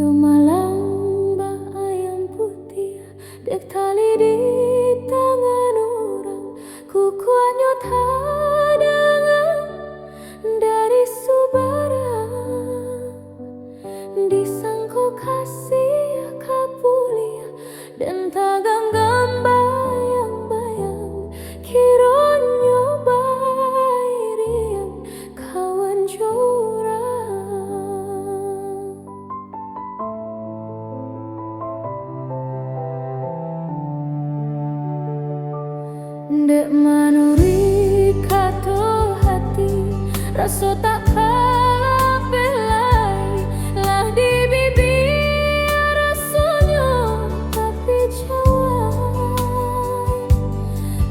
Yo malam mbak ayam putih dek tali di tangan orang kukuanyo tadangan dari subarang disangko kasih kapulia dan taganggam bayang-bayang kironyo bairiang kawan jurang dek manuri kato hati rasa tak kapelai lah di bibir rasanya tapi jawab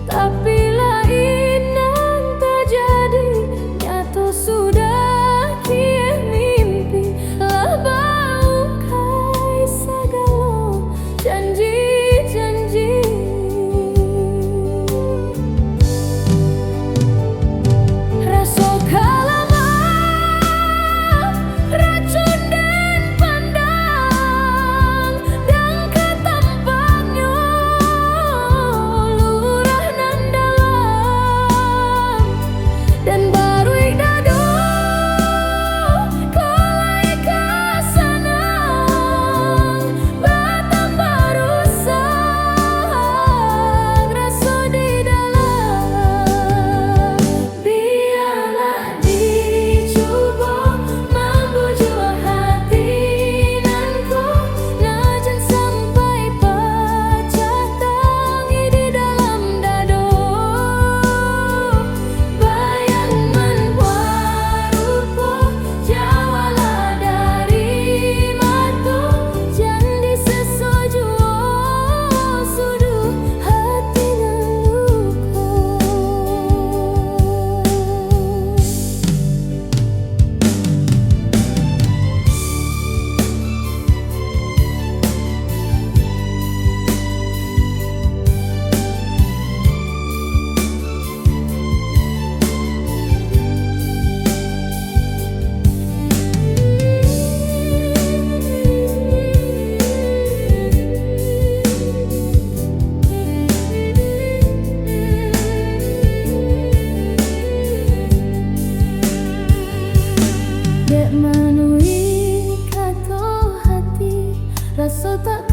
tapi lain yang terjadi nyata sudah kie mimpi lah baukai segala janji-janji dek manui kato hati rasa tak